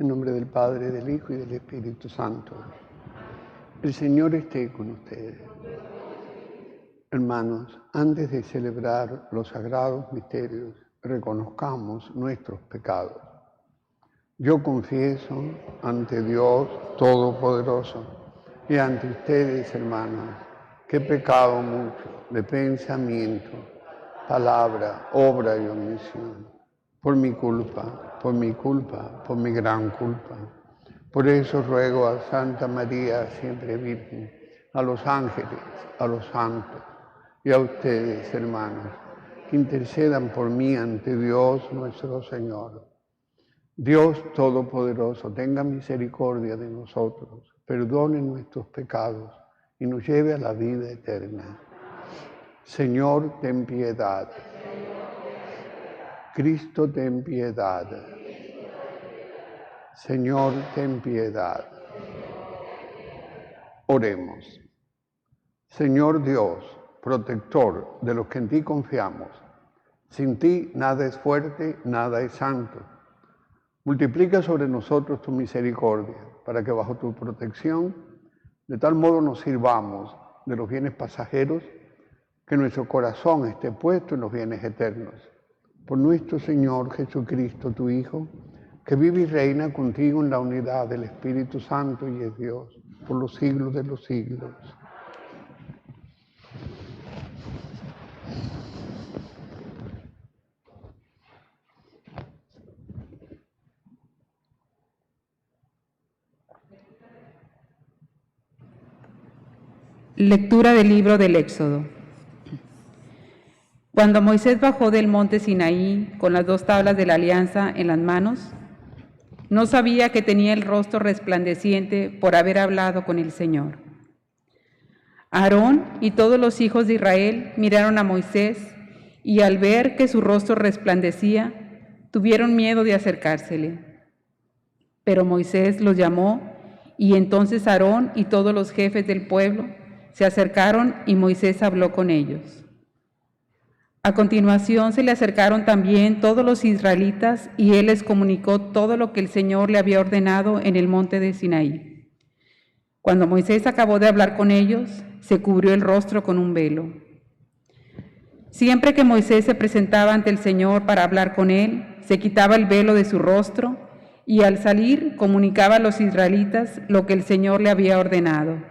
en nombre del Padre, del Hijo y del Espíritu Santo. El Señor esté con ustedes. Hermanos, antes de celebrar los sagrados misterios, reconozcamos nuestros pecados. Yo confieso ante Dios Todopoderoso y ante ustedes, hermanos, que he pecado mucho de pensamiento, palabra, obra y omisión, por mi culpa, por mi gran culpa. Por eso ruego a Santa María, siempre Virgen, a los ángeles, a los santos y a ustedes, hermanos, que intercedan por mí ante Dios nuestro Señor. Dios Todopoderoso, tenga misericordia de nosotros, perdone nuestros pecados y nos lleve a la vida eterna. Señor, ten piedad. Cristo, ten piedad. Señor, ten piedad. Oremos. Señor Dios, protector de los que en ti confiamos, sin ti nada es fuerte, nada es santo. Multiplica sobre nosotros tu misericordia, para que bajo tu protección, de tal modo nos sirvamos de los bienes pasajeros, que nuestro corazón esté puesto en los bienes eternos. Por nuestro Señor Jesucristo, tu Hijo, que vive y reina contigo en la unidad del Espíritu Santo y es Dios, por los siglos de los siglos. Lectura del libro del Éxodo. Cuando Moisés bajó del monte Sinaí con las 2 tablas de la alianza en las manos, no sabía que tenía el rostro resplandeciente por haber hablado con el Señor. Aarón y todos los hijos de Israel miraron a Moisés y al ver que su rostro resplandecía, tuvieron miedo de acercársele. Pero Moisés los llamó y entonces Aarón y todos los jefes del pueblo se acercaron y Moisés habló con ellos. A continuación se le acercaron también todos los israelitas y él les comunicó todo lo que el Señor le había ordenado en el monte de Sinaí. Cuando Moisés acabó de hablar con ellos, se cubrió el rostro con un velo. Siempre que Moisés se presentaba ante el Señor para hablar con él, se quitaba el velo de su rostro y al salir comunicaba a los israelitas lo que el Señor le había ordenado.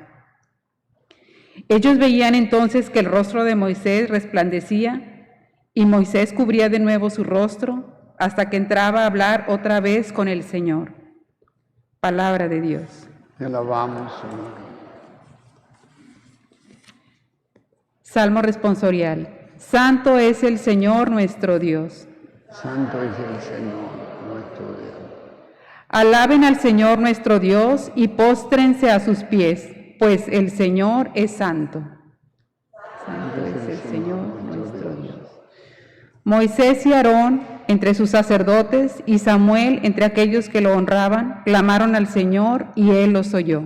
Ellos veían entonces que el rostro de Moisés resplandecía y Moisés cubría de nuevo su rostro hasta que entraba a hablar otra vez con el Señor. Palabra de Dios. Te alabamos, Señor. Salmo responsorial. Santo es el Señor nuestro Dios. Santo es el Señor nuestro Dios. Alaben al Señor nuestro Dios y póstrense a sus pies, pues el Señor es santo. Santo es el Señor nuestro Dios. Moisés y Aarón, entre sus sacerdotes, y Samuel, entre aquellos que lo honraban, clamaron al Señor y Él los oyó.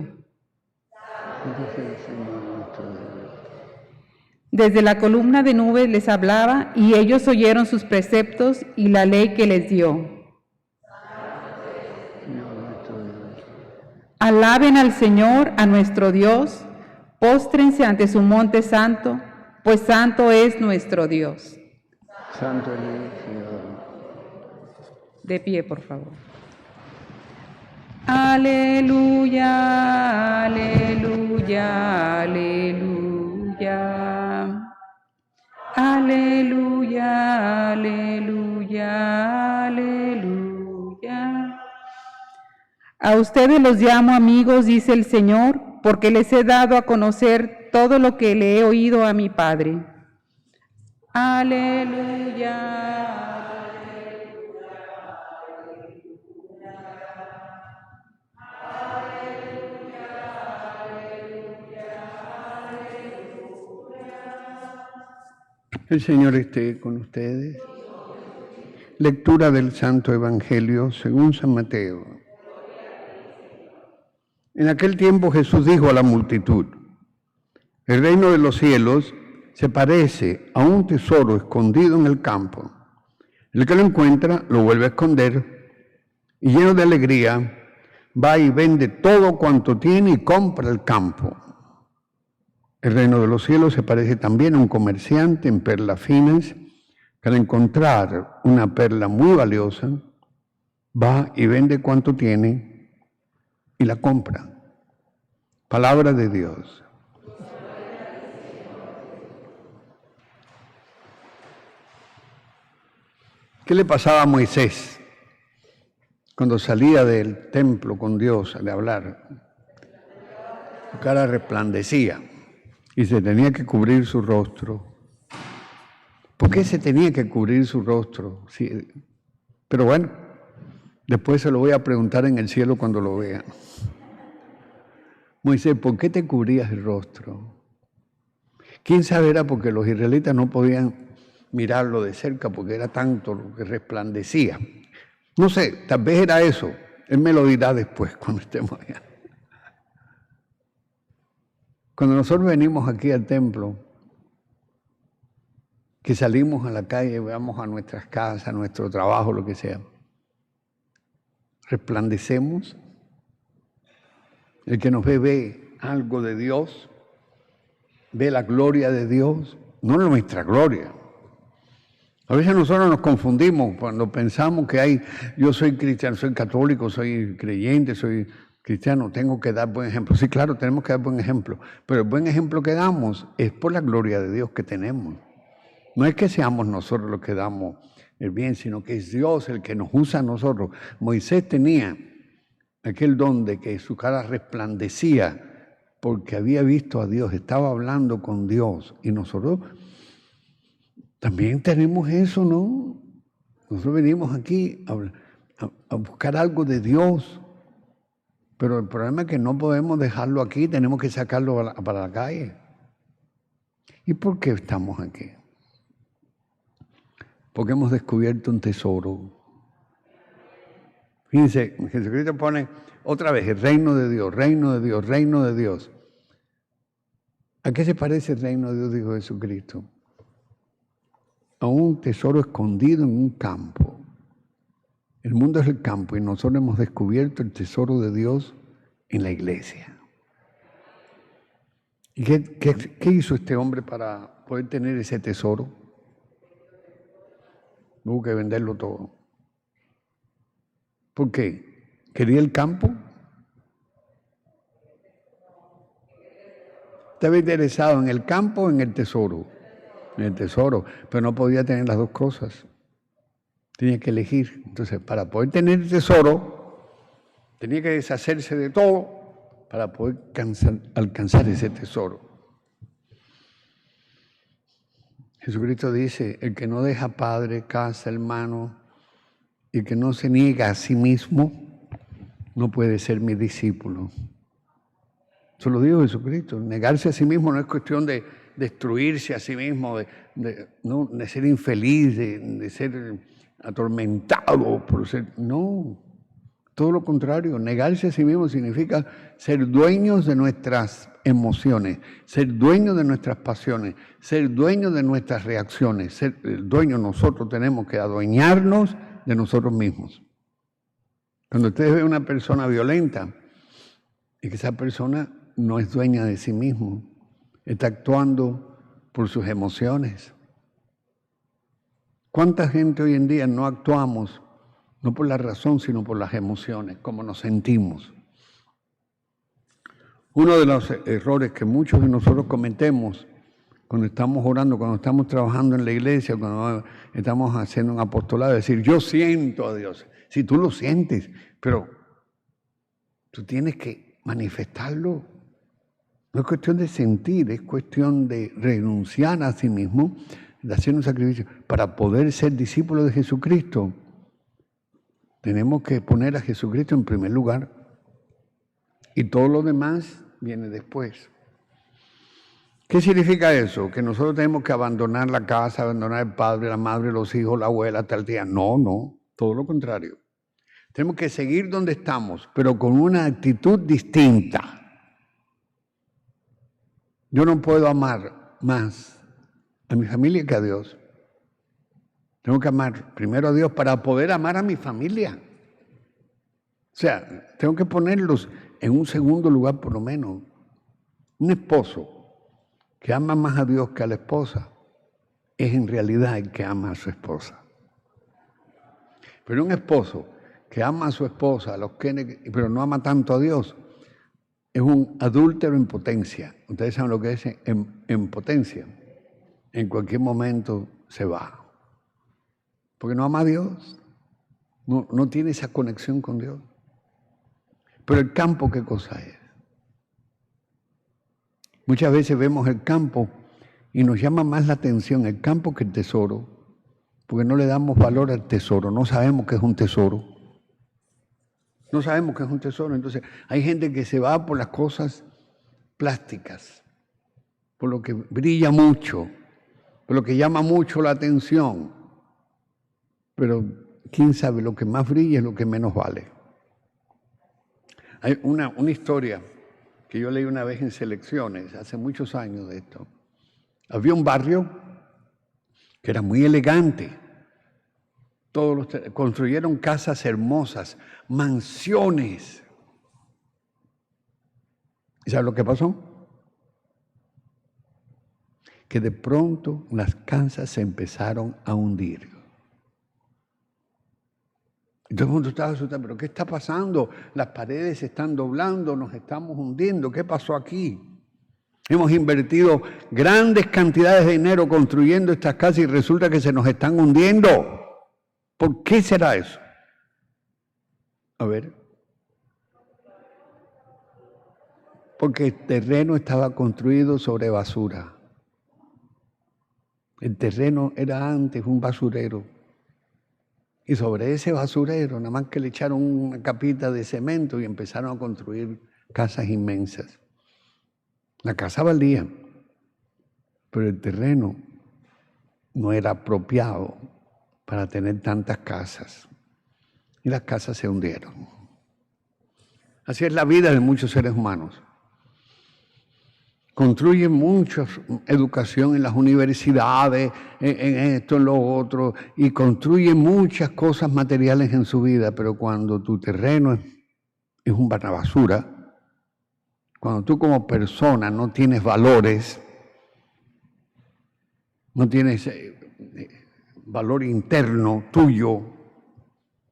Desde la columna de nubes les hablaba y ellos oyeron sus preceptos y la ley que les dio. Alaben al Señor, a nuestro Dios, póstrense ante su monte santo, pues santo es nuestro Dios. Santo es el Señor. De pie, por favor. Aleluya, aleluya, aleluya. Aleluya, aleluya, aleluya. A ustedes los llamo amigos, dice el Señor, porque les he dado a conocer todo lo que le he oído a mi Padre. Aleluya. El Señor esté con ustedes. Lectura del Santo Evangelio según San Mateo. En aquel tiempo Jesús dijo a la multitud: el reino de los cielos se parece a un tesoro escondido en el campo. El que lo encuentra lo vuelve a esconder y lleno de alegría va y vende todo cuanto tiene y compra el campo. El reino de los cielos se parece también a un comerciante en perlas finas, que al encontrar una perla muy valiosa, va y vende cuanto tiene y la compra. Palabra de Dios. ¿Qué le pasaba a Moisés cuando salía del templo con Dios al hablar? Su cara resplandecía y se tenía que cubrir su rostro. ¿Por qué se tenía que cubrir su rostro? Sí, pero bueno, después se lo voy a preguntar en el cielo cuando lo vea. Moisés, ¿por qué te cubrías el rostro? ¿Quién sabe? Era porque los israelitas no podían mirarlo de cerca porque era tanto lo que resplandecía. No sé, tal vez era eso. Él me lo dirá después cuando estemos allá. Cuando nosotros venimos aquí al templo, que salimos a la calle, vamos a nuestras casas, a nuestro trabajo, lo que sea, resplandecemos. El que nos ve algo de Dios, ve la gloria de Dios, no nuestra gloria. A veces nosotros nos confundimos cuando pensamos que yo soy cristiano, soy católico, soy creyente, soy cristiano, tengo que dar buen ejemplo. Sí, claro, tenemos que dar buen ejemplo, pero el buen ejemplo que damos es por la gloria de Dios que tenemos. No es que seamos nosotros los que damos el bien, sino que es Dios el que nos usa a nosotros. Moisés tenía aquel don de que su cara resplandecía porque había visto a Dios, estaba hablando con Dios. Y nosotros también tenemos eso, ¿no? Nosotros venimos aquí a buscar algo de Dios, pero el problema es que no podemos dejarlo aquí, tenemos que sacarlo para la calle. ¿Y por qué estamos aquí? Porque hemos descubierto un tesoro. Fíjense, Jesucristo pone otra vez el reino de Dios, reino de Dios, reino de Dios. ¿A qué se parece el reino de Dios, dijo Jesucristo? A un tesoro escondido en un campo. El mundo es el campo y nosotros hemos descubierto el tesoro de Dios en la iglesia. ¿Y qué hizo este hombre para poder tener ese tesoro? Tuvo que venderlo todo. ¿Por qué? ¿Quería el campo? Estaba interesado en el campo o en el tesoro. En el tesoro, pero no podía tener las dos cosas. Tenía que elegir. Entonces, para poder tener el tesoro, tenía que deshacerse de todo para poder alcanzar ese tesoro. Jesucristo dice, el que no deja padre, casa, hermano, y que no se niega a sí mismo, no puede ser mi discípulo. Eso lo dijo Jesucristo. Negarse a sí mismo no es cuestión de destruirse a sí mismo, de ser infeliz, de ser atormentado por ser. No, todo lo contrario. Negarse a sí mismo significa ser dueños de nuestras emociones, ser dueños de nuestras pasiones, ser dueños de nuestras reacciones, ser el dueño. Nosotros tenemos que adueñarnos de nosotros mismos. Cuando ustedes ven una persona violenta y que esa persona no es dueña de sí mismo, está actuando por sus emociones. ¿Cuánta gente hoy en día no actuamos no por la razón, sino por las emociones, como nos sentimos? Uno de los errores que muchos de nosotros cometemos cuando estamos orando, cuando estamos trabajando en la iglesia, cuando estamos haciendo un apostolado, es decir, yo siento a Dios. Si tú lo sientes, pero tú tienes que manifestarlo. No es cuestión de sentir, es cuestión de renunciar a sí mismo, de hacer un sacrificio. Para poder ser discípulos de Jesucristo, tenemos que poner a Jesucristo en primer lugar. Y todo lo demás viene después. ¿Qué significa eso? Que nosotros tenemos que abandonar la casa, abandonar el padre, la madre, los hijos, la abuela, hasta el día. No, todo lo contrario. Tenemos que seguir donde estamos, pero con una actitud distinta. Yo no puedo amar más a mi familia que a Dios. Tengo que amar primero a Dios para poder amar a mi familia. O sea, tengo que ponerlos en un segundo lugar por lo menos. Un esposo que ama más a Dios que a la esposa es en realidad el que ama a su esposa. Pero un esposo que ama a su esposa, pero no ama tanto a Dios, es un adúltero en potencia. Ustedes saben lo que es en potencia. En cualquier momento se va. Porque no ama a Dios. No tiene esa conexión con Dios. Pero el campo, ¿qué cosa es? Muchas veces vemos el campo y nos llama más la atención el campo que el tesoro, porque no le damos valor al tesoro, no sabemos qué es un tesoro. No sabemos qué es un tesoro. Entonces, hay gente que se va por las cosas plásticas, por lo que brilla mucho, por lo que llama mucho la atención. Pero, ¿quién sabe? Lo que más brilla es lo que menos vale. Hay una historia que yo leí una vez en Selecciones, hace muchos años de esto. Había un barrio que era muy elegante. Construyeron casas hermosas, mansiones. ¿Y sabes lo que pasó? Que de pronto las casas se empezaron a hundir. Y todo el mundo estaba asustado, ¿pero qué está pasando? Las paredes se están doblando, nos estamos hundiendo, ¿qué pasó aquí? Hemos invertido grandes cantidades de dinero construyendo estas casas y resulta que se nos están hundiendo. ¿Por qué será eso? A ver. Porque el terreno estaba construido sobre basura. El terreno era antes un basurero. Y sobre ese basurero, nada más que le echaron una capita de cemento y empezaron a construir casas inmensas. La casa valía, pero el terreno no era apropiado para tener tantas casas. Y las casas se hundieron. Así es la vida de muchos seres humanos. Construyen mucha educación en las universidades, en esto, en lo otro, y construyen muchas cosas materiales en su vida, pero cuando tu terreno es una basura, cuando tú como persona no tienes valores, no tienes valor interno tuyo,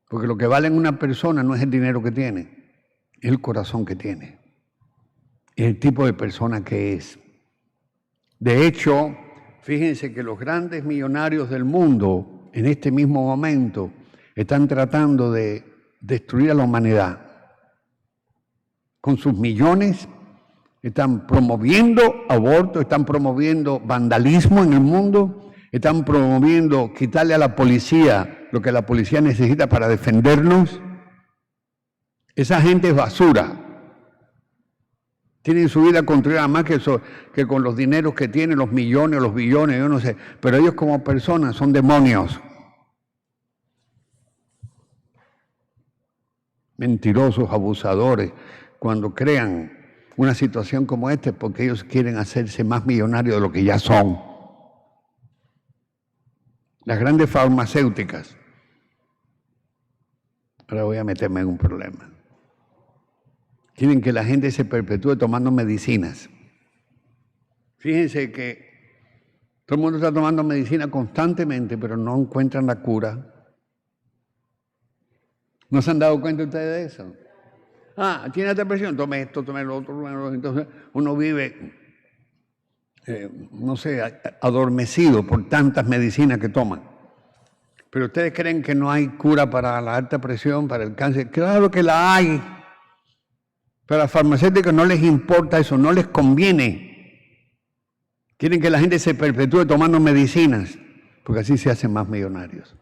porque lo que vale en una persona no es el dinero que tiene, es el corazón que tiene. El tipo de persona que es. De hecho, fíjense que los grandes millonarios del mundo, en este mismo momento, están tratando de destruir a la humanidad. Con sus millones, están promoviendo aborto, están promoviendo vandalismo en el mundo, están promoviendo quitarle a la policía lo que la policía necesita para defendernos. Esa gente es basura. Tienen su vida construida más que con los dineros que tienen, los millones, los billones, yo no sé. Pero ellos como personas son demonios. Mentirosos, abusadores. Cuando crean una situación como esta es porque ellos quieren hacerse más millonarios de lo que ya son. Las grandes farmacéuticas. Ahora voy a meterme en un problema. Quieren que la gente se perpetúe tomando medicinas. Fíjense que todo el mundo está tomando medicina constantemente, pero no encuentran la cura. ¿No se han dado cuenta ustedes de eso? Tiene esta presión, tome esto, tome lo otro. Entonces uno vive, adormecido por tantas medicinas que toma. Pero ustedes creen que no hay cura para la alta presión, para el cáncer. Claro que la hay. Pero a las farmacéuticas no les importa eso, no les conviene. Quieren que la gente se perpetúe tomando medicinas, porque así se hacen más millonarios.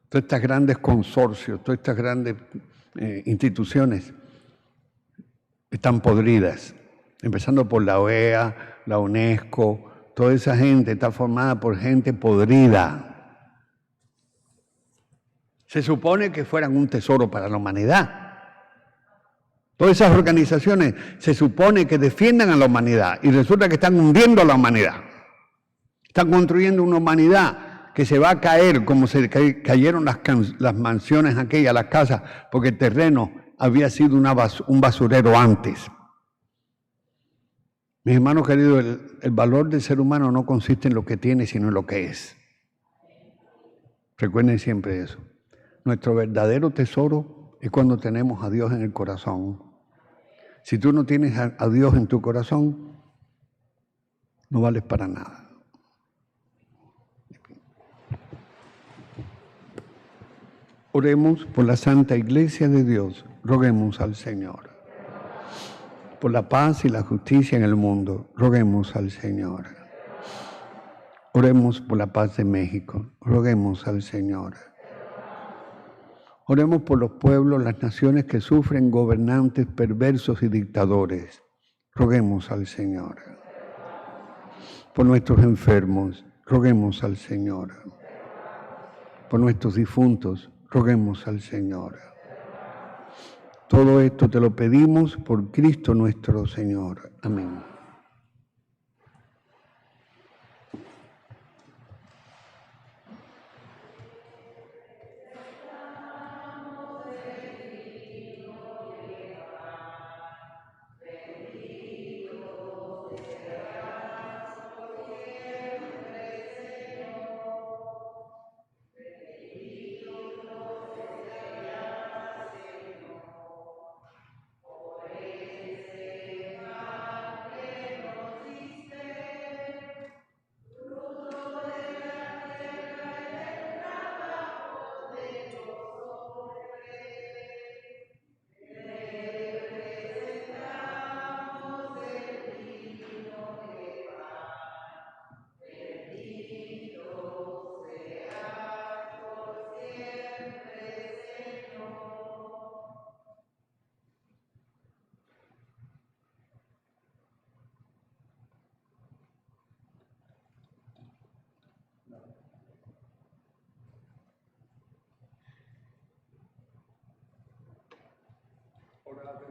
Todas estas grandes consorcios, todas estas grandes instituciones están podridas, empezando por la OEA, la UNESCO, toda esa gente está formada por gente podrida. Se supone que fueran un tesoro para la humanidad. Todas esas organizaciones se supone que defiendan a la humanidad y resulta que están hundiendo a la humanidad. Están construyendo una humanidad que se va a caer como se cayeron las mansiones aquellas, las casas, porque el terreno había sido un basurero antes. Mis hermanos queridos, el valor del ser humano no consiste en lo que tiene, sino en lo que es. Recuerden siempre eso. Nuestro verdadero tesoro es cuando tenemos a Dios en el corazón. Si tú no tienes a Dios en tu corazón, no vales para nada. Oremos por la Santa Iglesia de Dios, roguemos al Señor. Por la paz y la justicia en el mundo, roguemos al Señor. Oremos por la paz de México, roguemos al Señor. Oremos por los pueblos, las naciones que sufren gobernantes perversos y dictadores, roguemos al Señor. Por nuestros enfermos, roguemos al Señor. Por nuestros difuntos, roguemos al Señor. Todo esto te lo pedimos por Cristo nuestro Señor. Amén.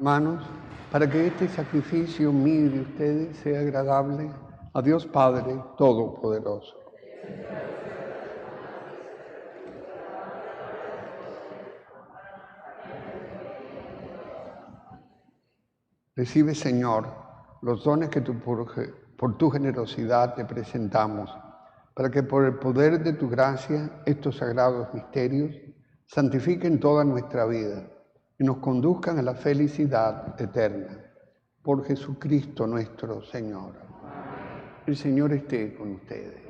Hermanos, para que este sacrificio mío y de ustedes sea agradable a Dios Padre Todopoderoso. Recibe, Señor, los dones que por tu generosidad te presentamos, para que por el poder de tu gracia estos sagrados misterios santifiquen toda nuestra vida y nos conduzcan a la felicidad eterna. Por Jesucristo nuestro Señor. El Señor esté con ustedes.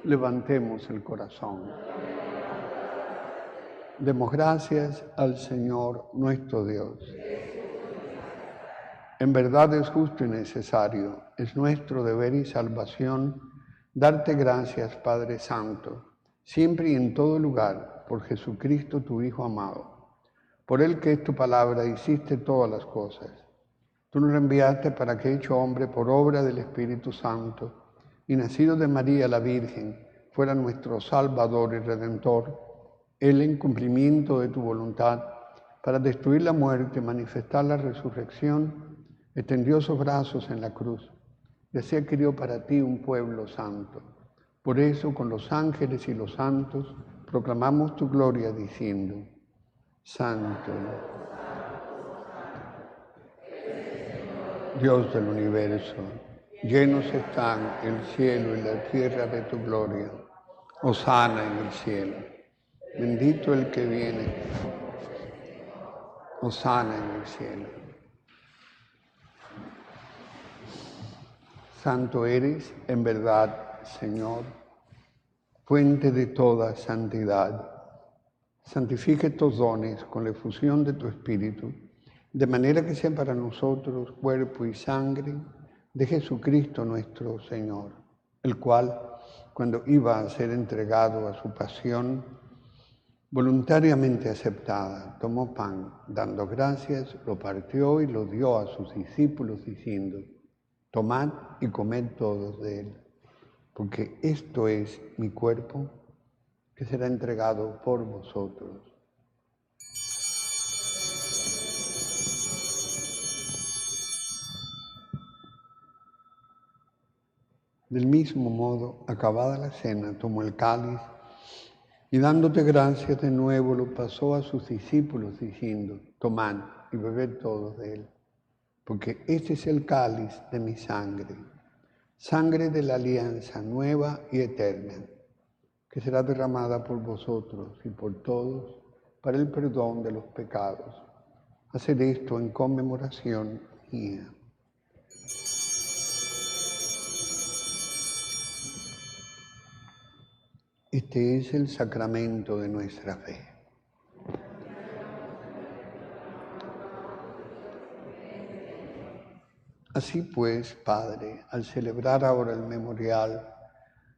Levantemos el corazón. Demos gracias al Señor nuestro Dios. En verdad es justo y necesario, es nuestro deber y salvación, darte gracias, Padre Santo, siempre y en todo lugar, por Jesucristo tu Hijo amado. Por Él que es tu palabra, hiciste todas las cosas. Tú nos enviaste para que, hecho hombre por obra del Espíritu Santo, y nacido de María la Virgen, fuera nuestro Salvador y Redentor, Él en cumplimiento de tu voluntad, para destruir la muerte, manifestar la resurrección, extendió sus brazos en la cruz, y así adquirió para ti un pueblo santo. Por eso, con los ángeles y los santos, proclamamos tu gloria diciendo: Santo, Dios del universo, llenos están el cielo y la tierra de tu gloria. Hosana en el cielo. Bendito el que viene. Hosana en el cielo. Santo eres, en verdad, Señor, fuente de toda santidad. Santifica estos dones con la efusión de tu Espíritu, de manera que sean para nosotros cuerpo y sangre de Jesucristo nuestro Señor, el cual, cuando iba a ser entregado a su pasión, voluntariamente aceptada, tomó pan, dando gracias, lo partió y lo dio a sus discípulos, diciendo: Tomad y comed todos de él, porque esto es mi cuerpo, que será entregado por vosotros. Del mismo modo, acabada la cena, tomó el cáliz y dándote gracias de nuevo lo pasó a sus discípulos diciendo, tomad y bebed todos de él, porque este es el cáliz de mi sangre, sangre de la alianza nueva y eterna, que será derramada por vosotros y por todos para el perdón de los pecados. Haced esto en conmemoración mía. Este es el sacramento de nuestra fe. Así pues, Padre, al celebrar ahora el memorial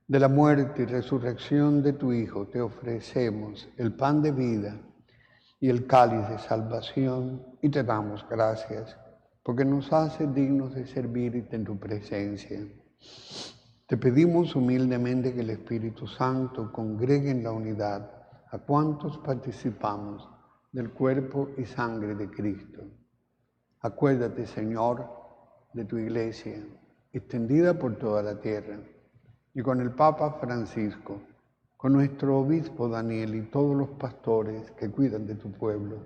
de la muerte y resurrección de tu Hijo, te ofrecemos el pan de vida y el cáliz de salvación y te damos gracias porque nos haces dignos de servirte en tu presencia. Te pedimos humildemente que el Espíritu Santo congregue en la unidad a cuantos participamos del cuerpo y sangre de Cristo. Acuérdate, Señor, de tu Iglesia, extendida por toda la tierra, y con el Papa Francisco, con nuestro obispo Daniel y todos los pastores que cuidan de tu pueblo.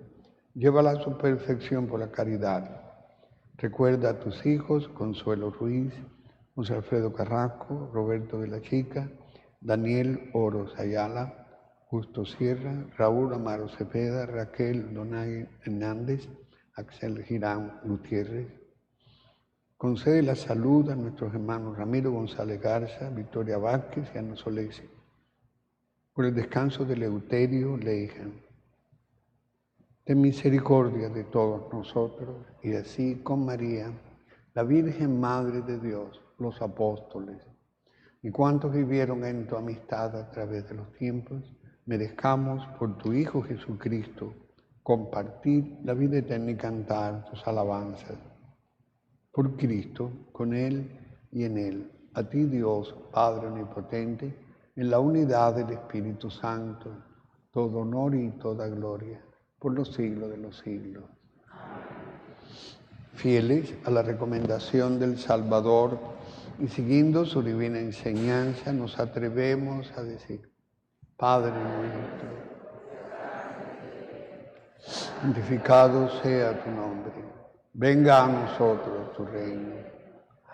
Llévala a su perfección por la caridad. Recuerda a tus hijos, Consuelo Ruiz, José Alfredo Carrasco, Roberto de la Chica, Daniel Oros Ayala, Justo Sierra, Raúl Amaro Cepeda, Raquel Donay Hernández, Axel Girán Gutiérrez. Concede la salud a nuestros hermanos Ramiro González Garza, Victoria Vázquez y Ana Solés, por el descanso de Eleuterio Leija. Ten misericordia de todos nosotros y así con María, la Virgen Madre de Dios, los apóstoles y cuantos vivieron en tu amistad a través de los tiempos, merezcamos por tu Hijo Jesucristo compartir la vida eterna y cantar tus alabanzas. Por Cristo, con Él y en Él, a ti Dios, Padre Omnipotente, en la unidad del Espíritu Santo, todo honor y toda gloria, por los siglos de los siglos. Fieles a la recomendación del Salvador y siguiendo su divina enseñanza, nos atrevemos a decir, Padre nuestro, santificado sea tu nombre, venga a nosotros tu reino,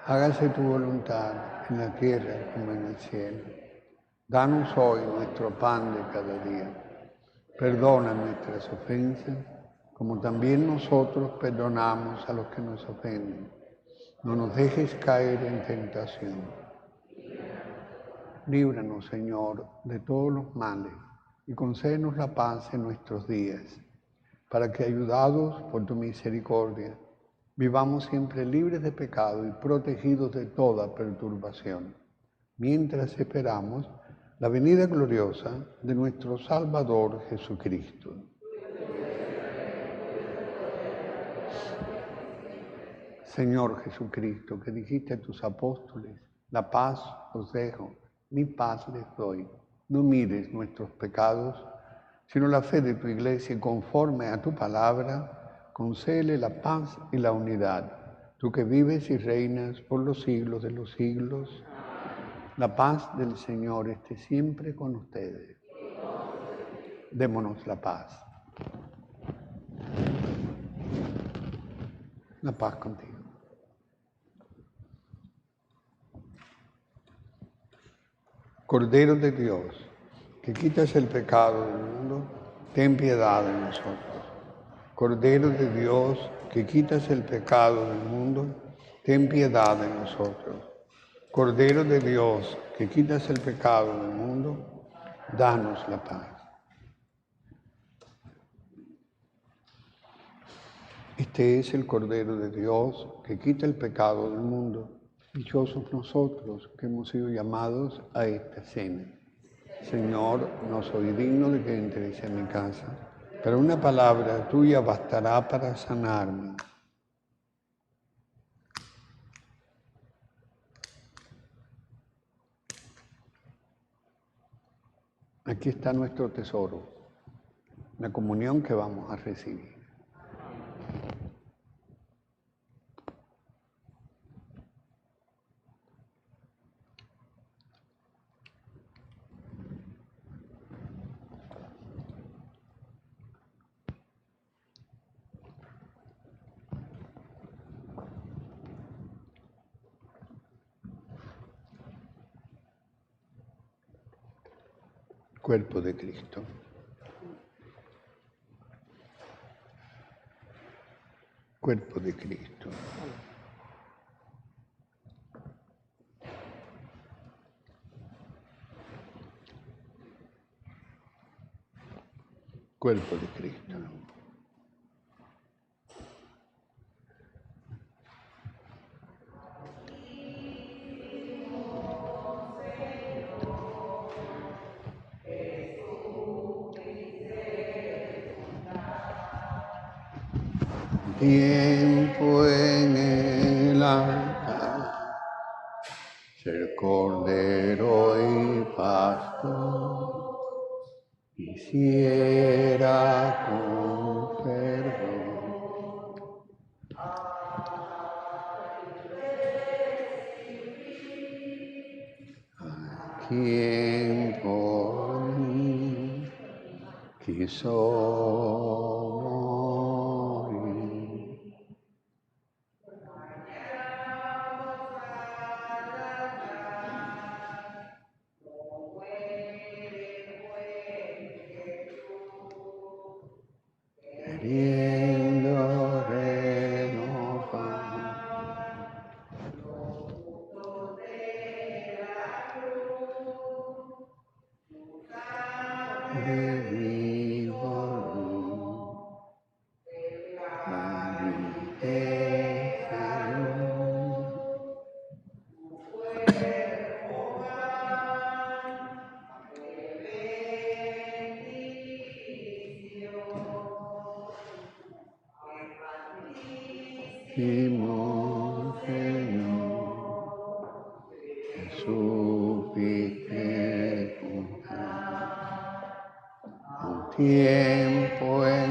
hágase tu voluntad en la tierra como en el cielo. Danos hoy nuestro pan de cada día. Perdona nuestras ofensas, como también nosotros perdonamos a los que nos ofenden. No nos dejes caer en tentación. Líbranos, Señor, de todos los males y concédenos la paz en nuestros días, para que, ayudados por tu misericordia, vivamos siempre libres de pecado y protegidos de toda perturbación, mientras esperamos la venida gloriosa de nuestro Salvador Jesucristo. Señor Jesucristo, que dijiste a tus apóstoles, la paz os dejo, mi paz les doy. No mires nuestros pecados, sino la fe de tu Iglesia, y conforme a tu palabra, concédele la paz y la unidad. Tú que vives y reinas por los siglos de los siglos, la paz del Señor esté siempre con ustedes. Démonos la paz. La paz contigo. Cordero de Dios, que quitas el pecado del mundo, ten piedad de nosotros. Cordero de Dios, que quitas el pecado del mundo, ten piedad de nosotros. Cordero de Dios, que quitas el pecado del mundo, danos la paz. Este es el Cordero de Dios, que quita el pecado del mundo. Dichosos nosotros que hemos sido llamados a esta cena. Señor, no soy digno de que entres en mi casa, pero una palabra tuya bastará para sanarme. Aquí está nuestro tesoro, la comunión que vamos a recibir. Cuerpo de Cristo. Cuerpo de Cristo. Cuerpo de Cristo. Tiempo en el altar, ser cordero y pastor, quisiera con perdón a quien por mí quiso morir. Queriendo renovar de vivo luz, Señor, que supiste contar un tiempo en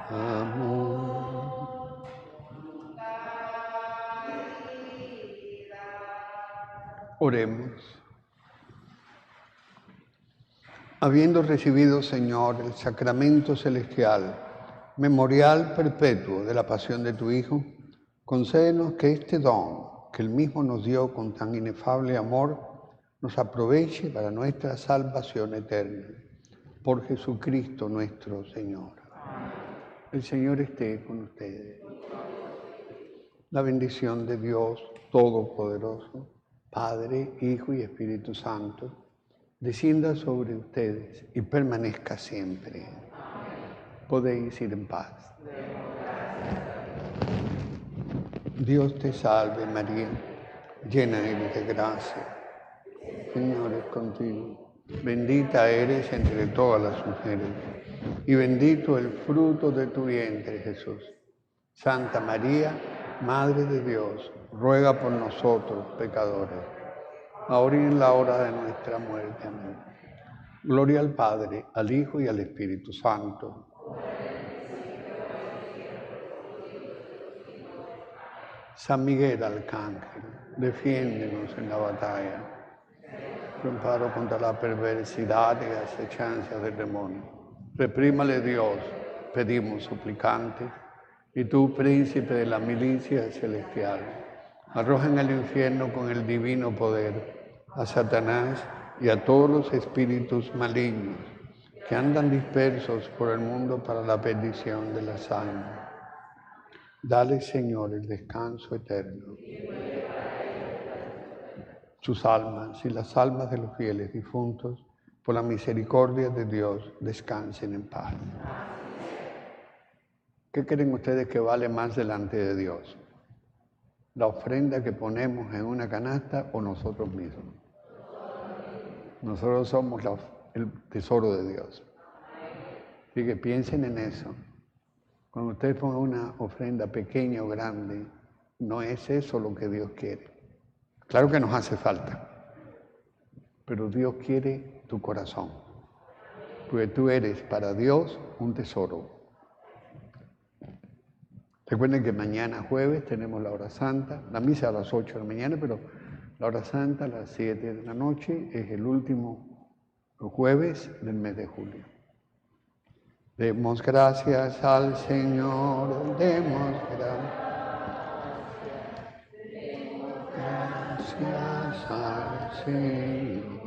amor. Oremos. Habiendo recibido, Señor, el sacramento celestial, memorial perpetuo de la pasión de tu Hijo, concédenos que este don, que Él mismo nos dio con tan inefable amor, nos aproveche para nuestra salvación eterna. Por Jesucristo nuestro Señor. El Señor esté con ustedes. La bendición de Dios Todopoderoso, Padre, Hijo y Espíritu Santo, descienda sobre ustedes y permanezca siempre. Podéis ir en paz. Dios te salve María, llena eres de gracia. El Señor es contigo. Bendita eres entre todas las mujeres y bendito el fruto de tu vientre, Jesús. Santa María, Madre de Dios, ruega por nosotros, pecadores, ahora y en la hora de nuestra muerte. Amén. Gloria al Padre, al Hijo y al Espíritu Santo. San Miguel Arcángel, defiéndenos en la batalla. Yo amparo contra la perversidad y acechanzas del demonio. Reprímale Dios, pedimos suplicantes, y tú, príncipe de la milicia celestial, arroja en el infierno con el divino poder a Satanás y a todos los espíritus malignos que andan dispersos por el mundo para la perdición de las almas. Dale, Señor, el descanso eterno. sus almas y las almas de los fieles difuntos, por la misericordia de Dios, descansen en paz. ¿Qué creen ustedes que vale más delante de Dios? ¿La ofrenda que ponemos en una canasta o nosotros mismos? Nosotros somos el tesoro de Dios. Así que piensen en eso. Cuando ustedes pongan una ofrenda pequeña o grande, no es eso lo que Dios quiere. Claro que nos hace falta, pero Dios quiere tu corazón, porque tú eres para Dios un tesoro. Recuerden que mañana jueves tenemos la hora santa, la misa a las 8 de la mañana, pero la hora santa a las 7 de la noche es el último jueves del mes de julio. Demos gracias al Señor, demos gracias al Señor.